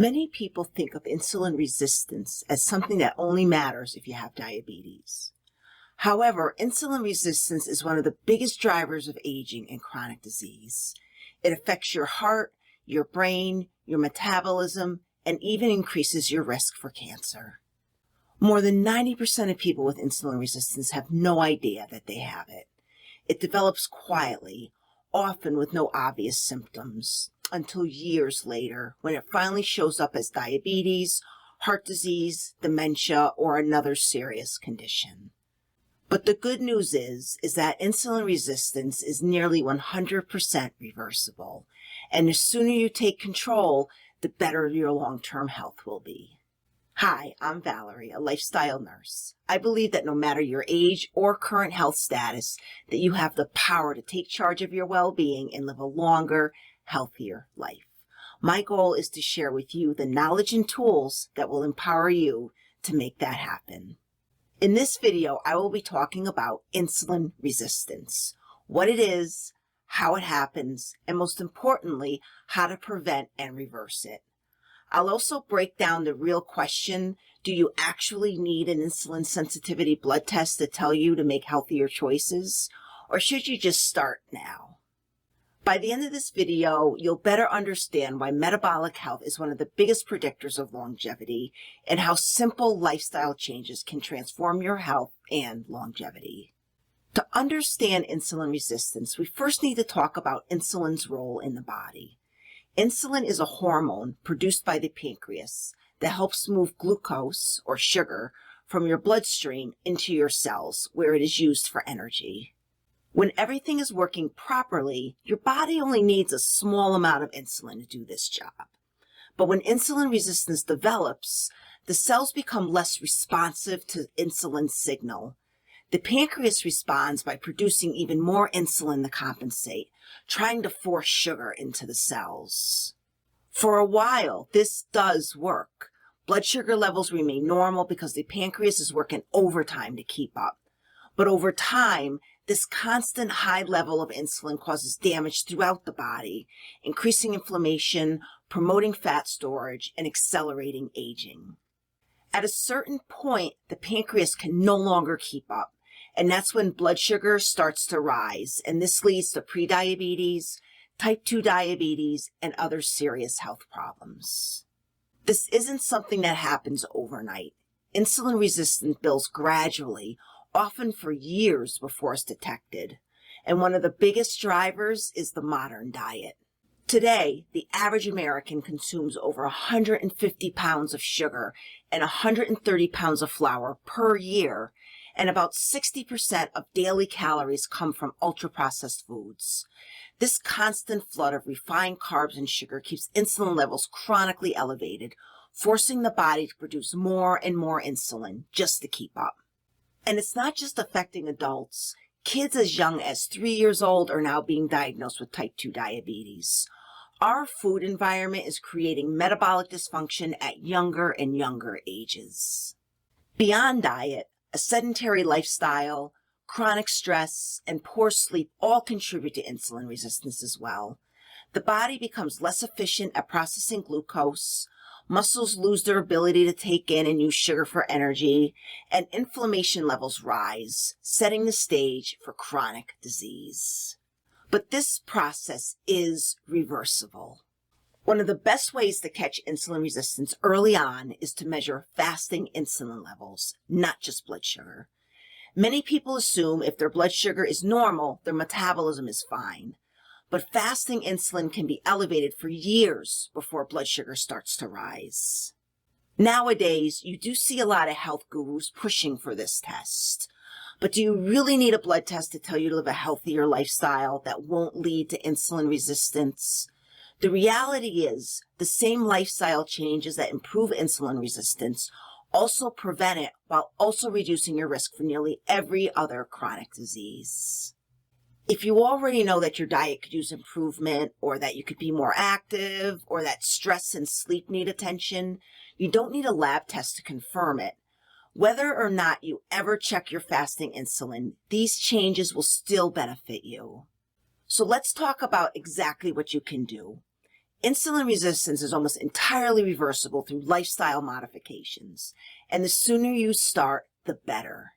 Many people think of insulin resistance as something that only matters if you have diabetes. However, insulin resistance is one of the biggest drivers of aging and chronic disease. It affects your heart, your brain, your metabolism, and even increases your risk for cancer. More than 90% of people with insulin resistance have no idea that they have it. It develops quietly, often with no obvious symptoms, until years later when it finally shows up as diabetes, heart disease, dementia, or another serious condition. But the good news is that insulin resistance is nearly 100% reversible, and the sooner you take control, the better your long-term health will be. Hi, I'm Valerie, a lifestyle nurse. I believe that no matter your age or current health status, that you have the power to take charge of your well-being and live a longer, healthier life. My goal is to share with you the knowledge and tools that will empower you to make that happen. In this video, I will be talking about insulin resistance, what it is, how it happens, and most importantly, how to prevent and reverse it. I'll also break down the real question, do you actually need an insulin sensitivity blood test to tell you to make healthier choices, or should you just start now? By the end of this video, you'll better understand why metabolic health is one of the biggest predictors of longevity and how simple lifestyle changes can transform your health and longevity. To understand insulin resistance, we first need to talk about insulin's role in the body. Insulin is a hormone produced by the pancreas that helps move glucose, or sugar, from your bloodstream into your cells, where it is used for energy. When everything is working properly, your body only needs a small amount of insulin to do this job. But when insulin resistance develops, the cells become less responsive to insulin's signal. The pancreas responds by producing even more insulin to compensate, trying to force sugar into the cells. For a while, this does work. Blood sugar levels remain normal because the pancreas is working overtime to keep up. But over time, this constant high level of insulin causes damage throughout the body, increasing inflammation, promoting fat storage, and accelerating aging. At a certain point, the pancreas can no longer keep up, and that's when blood sugar starts to rise, and this leads to prediabetes, type 2 diabetes, and other serious health problems. This isn't something that happens overnight. Insulin resistance builds gradually, often for years before it's detected. And one of the biggest drivers is the modern diet. Today, the average American consumes over 150 pounds of sugar and 130 pounds of flour per year, and about 60% of daily calories come from ultra-processed foods. This constant flood of refined carbs and sugar keeps insulin levels chronically elevated, forcing the body to produce more and more insulin just to keep up. And it's not just affecting adults. Kids as young as 3 years old are now being diagnosed with type 2 diabetes. Our food environment is creating metabolic dysfunction at younger and younger ages. Beyond diet, a sedentary lifestyle, chronic stress, and poor sleep all contribute to insulin resistance as well. The body becomes less efficient at processing glucose, muscles lose their ability to take in and use sugar for energy, and inflammation levels rise, setting the stage for chronic disease. But this process is reversible. One of the best ways to catch insulin resistance early on is to measure fasting insulin levels, not just blood sugar. Many people assume if their blood sugar is normal, their metabolism is fine. But fasting insulin can be elevated for years before blood sugar starts to rise. Nowadays, you do see a lot of health gurus pushing for this test. But do you really need a blood test to tell you to live a healthier lifestyle that won't lead to insulin resistance? The reality is, the same lifestyle changes that improve insulin resistance also prevent it while also reducing your risk for nearly every other chronic disease. If you already know that your diet could use improvement, or that you could be more active, or that stress and sleep need attention, you don't need a lab test to confirm it. Whether or not you ever check your fasting insulin, these changes will still benefit you. So let's talk about exactly what you can do. Insulin resistance is almost entirely reversible through lifestyle modifications, and the sooner you start, the better.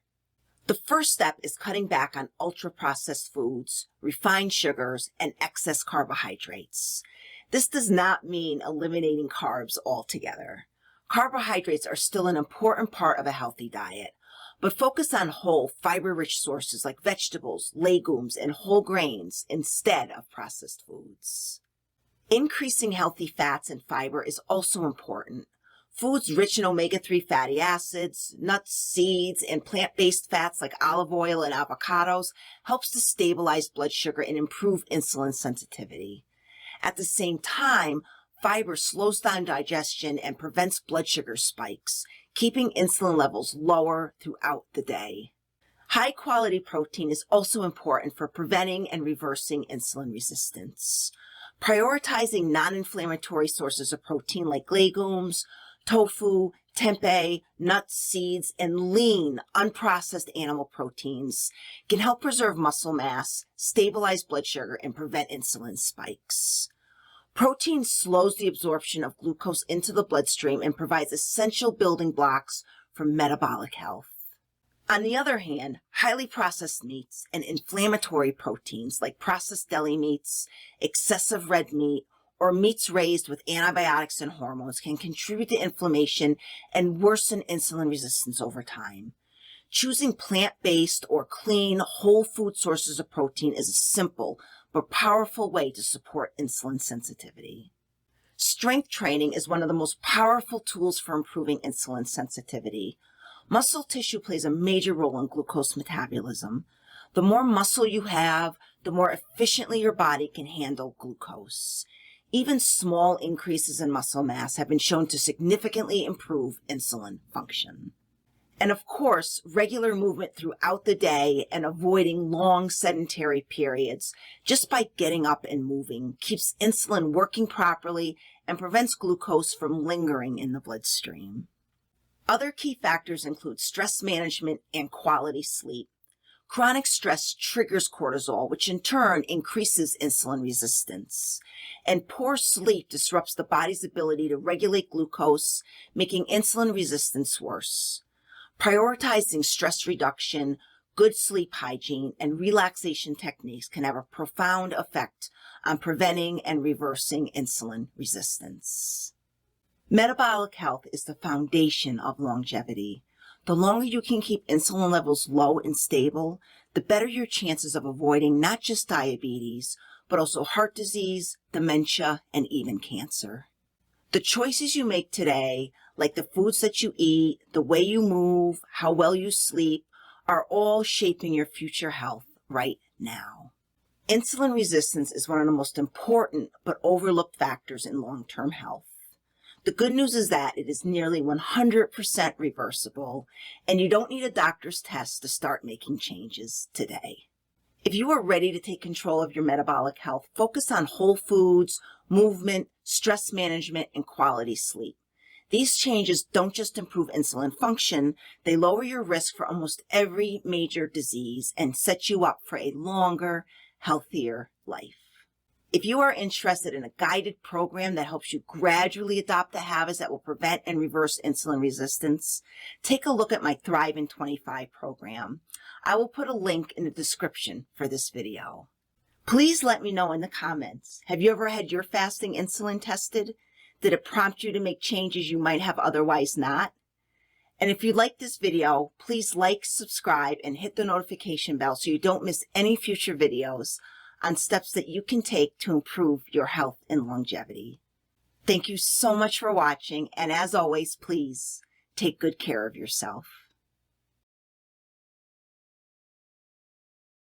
The first step is cutting back on ultra-processed foods, refined sugars, and excess carbohydrates. This does not mean eliminating carbs altogether. Carbohydrates are still an important part of a healthy diet, but focus on whole, fiber-rich sources like vegetables, legumes, and whole grains instead of processed foods. Increasing healthy fats and fiber is also important. Foods rich in omega-3 fatty acids, nuts, seeds, and plant-based fats like olive oil and avocados helps to stabilize blood sugar and improve insulin sensitivity. At the same time, fiber slows down digestion and prevents blood sugar spikes, keeping insulin levels lower throughout the day. High-quality protein is also important for preventing and reversing insulin resistance. Prioritizing non-inflammatory sources of protein like legumes, tofu, tempeh, nuts, seeds, and lean, unprocessed animal proteins can help preserve muscle mass, stabilize blood sugar, and prevent insulin spikes. Protein slows the absorption of glucose into the bloodstream and provides essential building blocks for metabolic health. On the other hand, highly processed meats and inflammatory proteins like processed deli meats, excessive red meat, or meats raised with antibiotics and hormones can contribute to inflammation and worsen insulin resistance over time. Choosing plant-based or clean, whole food sources of protein is a simple but powerful way to support insulin sensitivity. Strength training is one of the most powerful tools for improving insulin sensitivity. Muscle tissue plays a major role in glucose metabolism. The more muscle you have, the more efficiently your body can handle glucose. Even small increases in muscle mass have been shown to significantly improve insulin function. And of course, regular movement throughout the day and avoiding long sedentary periods just by getting up and moving keeps insulin working properly and prevents glucose from lingering in the bloodstream. Other key factors include stress management and quality sleep. Chronic stress triggers cortisol, which in turn increases insulin resistance. And poor sleep disrupts the body's ability to regulate glucose, making insulin resistance worse. Prioritizing stress reduction, good sleep hygiene, and relaxation techniques can have a profound effect on preventing and reversing insulin resistance. Metabolic health is the foundation of longevity. The longer you can keep insulin levels low and stable, the better your chances of avoiding not just diabetes, but also heart disease, dementia, and even cancer. The choices you make today, like the foods that you eat, the way you move, how well you sleep, are all shaping your future health right now. Insulin resistance is one of the most important but overlooked factors in long-term health. The good news is that it is nearly 100% reversible, and you don't need a doctor's test to start making changes today. If you are ready to take control of your metabolic health, focus on whole foods, movement, stress management, and quality sleep. These changes don't just improve insulin function, they lower your risk for almost every major disease and set you up for a longer, healthier life. If you are interested in a guided program that helps you gradually adopt the habits that will prevent and reverse insulin resistance, take a look at my Thrive in 25 program. I will put a link in the description for this video. Please let me know in the comments, have you ever had your fasting insulin tested? Did it prompt you to make changes you might have otherwise not? And if you like this video, please like, subscribe, and hit the notification bell so you don't miss any future videos on steps that you can take to improve your health and longevity. Thank you so much for watching, and as always, please take good care of yourself.